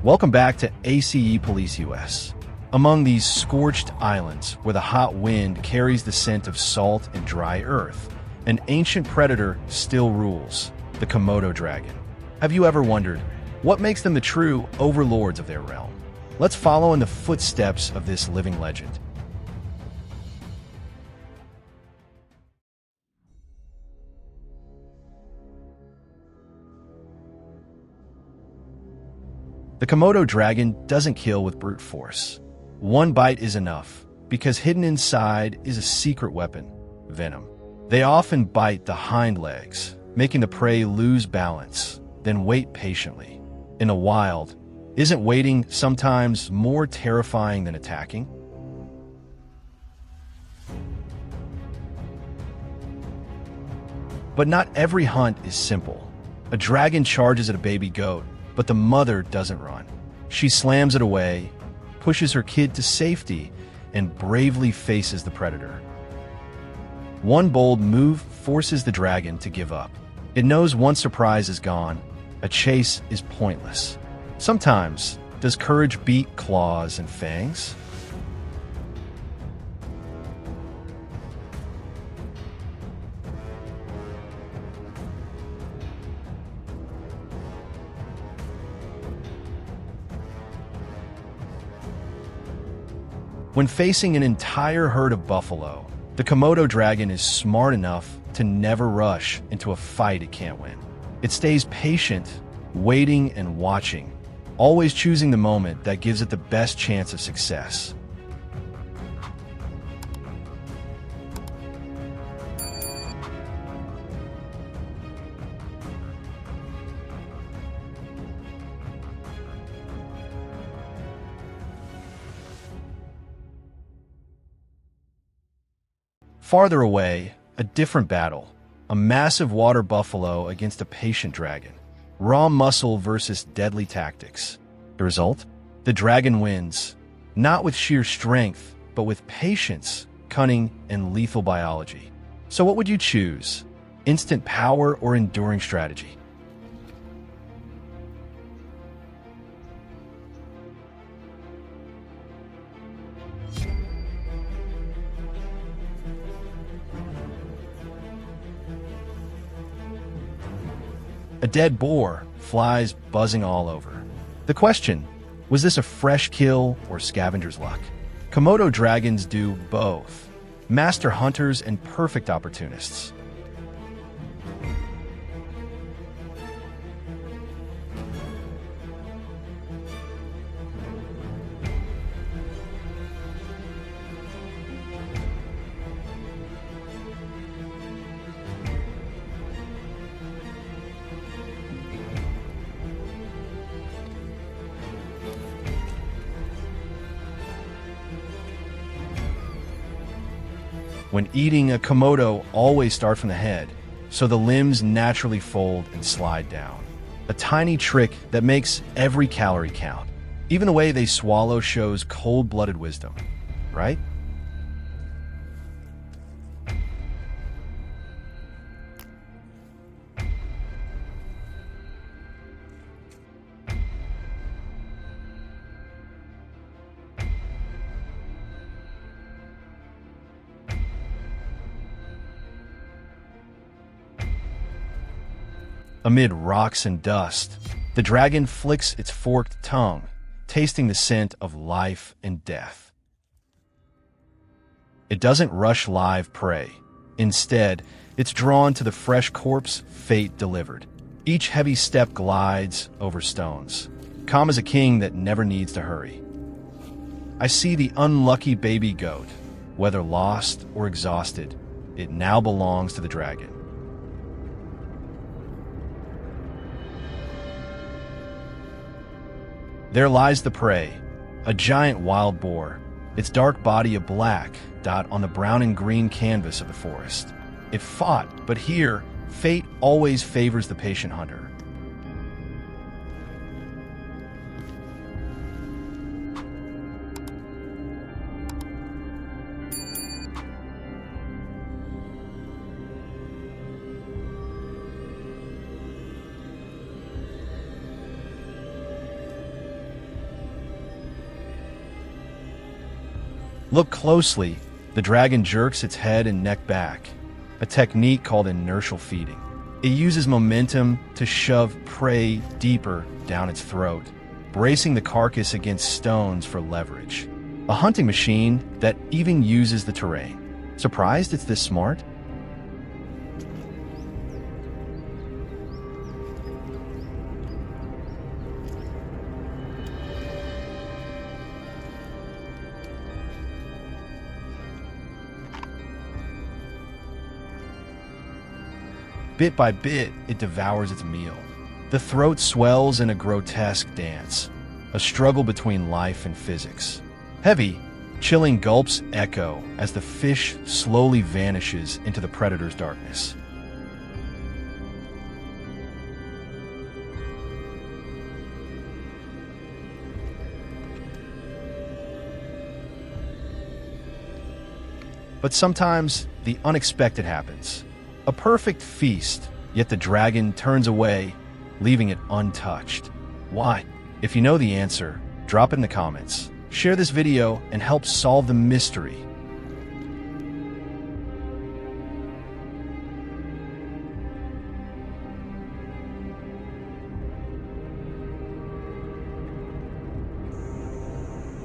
Welcome back to ACE Police US. Among these scorched islands where the hot wind carries the scent of salt and dry earth, an ancient predator still rules, the Komodo dragon. Have you ever wondered what makes them the true overlords of their realm? Let's follow in the footsteps of this living legend. The Komodo dragon doesn't kill with brute force. One bite is enough, because hidden inside is a secret weapon, venom. They often bite the hind legs, making the prey lose balance, then wait patiently. In the wild, isn't waiting sometimes more terrifying than attacking? But not every hunt is simple. A dragon charges at a baby goat, but the mother doesn't run. She slams it away, pushes her kid to safety, and bravely faces the predator. One bold move forces the dragon to give up. It knows once surprise is gone, a chase is pointless. Sometimes, does courage beat claws and fangs? When facing an entire herd of buffalo, the Komodo dragon is smart enough to never rush into a fight it can't win. It stays patient, waiting and watching, always choosing the moment that gives it the best chance of success. Farther away, a different battle. A massive water buffalo against a patient dragon. Raw muscle versus deadly tactics. The result? The dragon wins. Not with sheer strength, but with patience, cunning, and lethal biology. So what would you choose? Instant power or enduring strategy? A dead boar, flies buzzing all over. The question, was this a fresh kill or scavenger's luck? Komodo dragons do both. Master hunters and perfect opportunists. When eating, a Komodo always starts from the head, so the limbs naturally fold and slide down. A tiny trick that makes every calorie count. Even the way they swallow shows cold-blooded wisdom, right? Amid rocks and dust, the dragon flicks its forked tongue, tasting the scent of life and death. It doesn't rush live prey. Instead, it's drawn to the fresh corpse fate delivered. Each heavy step glides over stones, calm as a king that never needs to hurry. I see the unlucky baby goat. Whether lost or exhausted, it now belongs to the dragon. There lies the prey, a giant wild boar, its dark body a black dot on the brown and green canvas of the forest. It fought, but here, fate always favors the patient hunter. Look closely. The dragon jerks its head and neck back, a technique called inertial feeding. It uses momentum to shove prey deeper down its throat, bracing the carcass against stones for leverage. A hunting machine that even uses the terrain. Surprised it's this smart? Bit by bit, it devours its meal. The throat swells in a grotesque dance, a struggle between life and physics. Heavy, chilling gulps echo as the fish slowly vanishes into the predator's darkness. But sometimes the unexpected happens. A perfect feast, yet the dragon turns away, leaving it untouched. Why? If you know the answer, drop it in the comments. Share this video and help solve the mystery.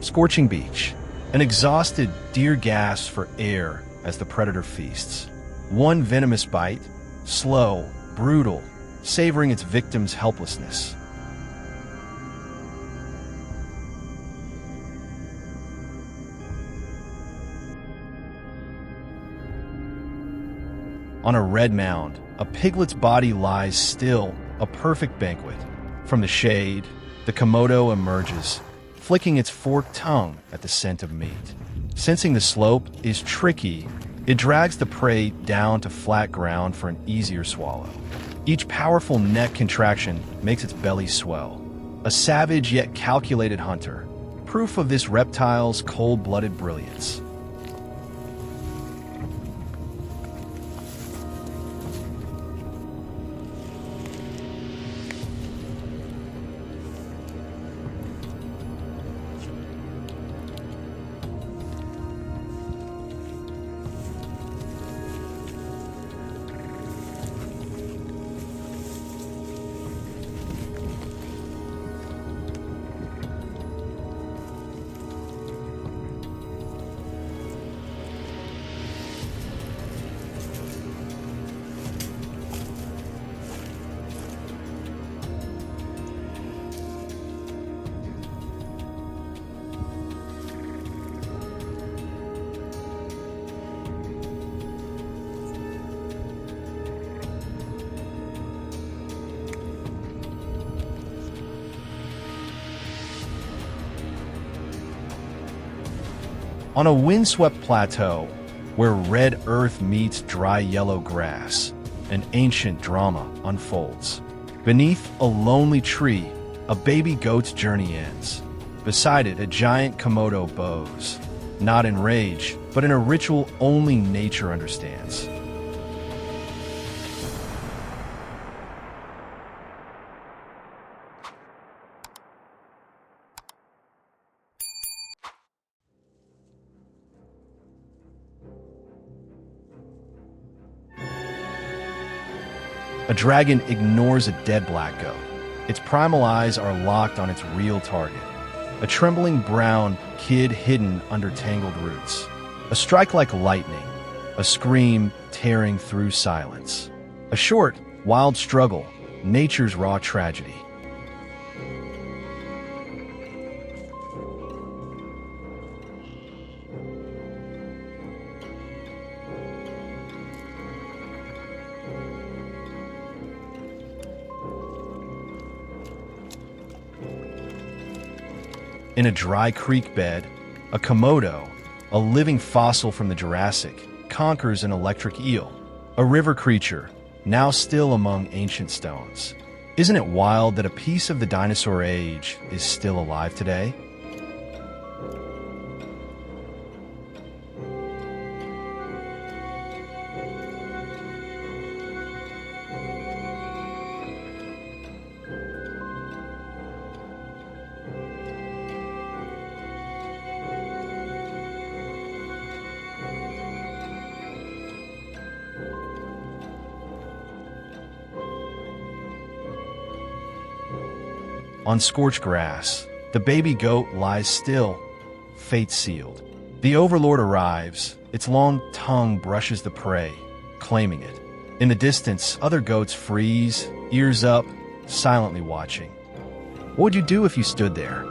Scorching beach. An exhausted deer gasps for air as the predator feasts. One venomous bite, slow, brutal, savoring its victim's helplessness. On a red mound, a piglet's body lies still, a perfect banquet. From the shade, the Komodo emerges, flicking its forked tongue at the scent of meat. Sensing the slope is tricky, it drags the prey down to flat ground for an easier swallow. Each powerful neck contraction makes its belly swell. A savage yet calculated hunter, proof of this reptile's cold-blooded brilliance. On a windswept plateau, where red earth meets dry yellow grass, an ancient drama unfolds. Beneath a lonely tree, a baby goat's journey ends. Beside it, a giant Komodo bows, not in rage, but in a ritual only nature understands. A dragon ignores a dead black goat. Its primal eyes are locked on its real target, a trembling brown kid hidden under tangled roots. A strike like lightning, a scream tearing through silence. A short, wild struggle, nature's raw tragedy. In a dry creek bed, a Komodo, a living fossil from the Jurassic, conquers an electric eel, a river creature, now still among ancient stones. Isn't it wild that a piece of the dinosaur age is still alive today? On scorched grass, the baby goat lies still, fate sealed. The overlord arrives, its long tongue brushes the prey, claiming it. In the distance, other goats freeze, ears up, silently watching. What would you do if you stood there?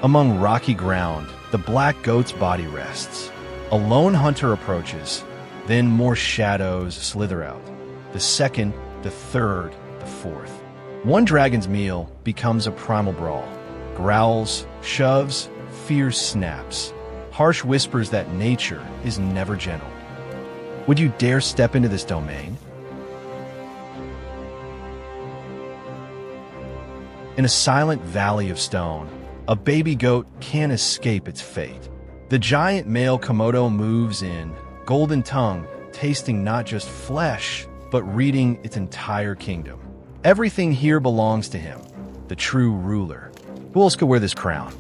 Among rocky ground, the black goat's body rests. A lone hunter approaches, then more shadows slither out. The second, the third, the fourth. One dragon's meal becomes a primal brawl. Growls, shoves, fear snaps. Harsh whispers that nature is never gentle. Would you dare step into this domain? In a silent valley of stone, a baby goat can't escape its fate. The giant male Komodo moves in, golden tongue, tasting not just flesh, but reading its entire kingdom. Everything here belongs to him, the true ruler. Who else could wear this crown?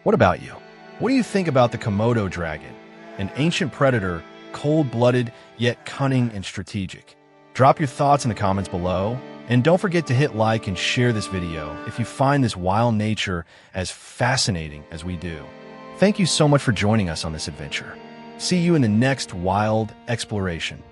What about you? What do you think about the Komodo dragon? An ancient predator, cold-blooded, yet cunning and strategic. Drop your thoughts in the comments below, and don't forget to hit like and share this video if you find this wild nature as fascinating as we do. Thank you so much for joining us on this adventure. See you in the next wild exploration.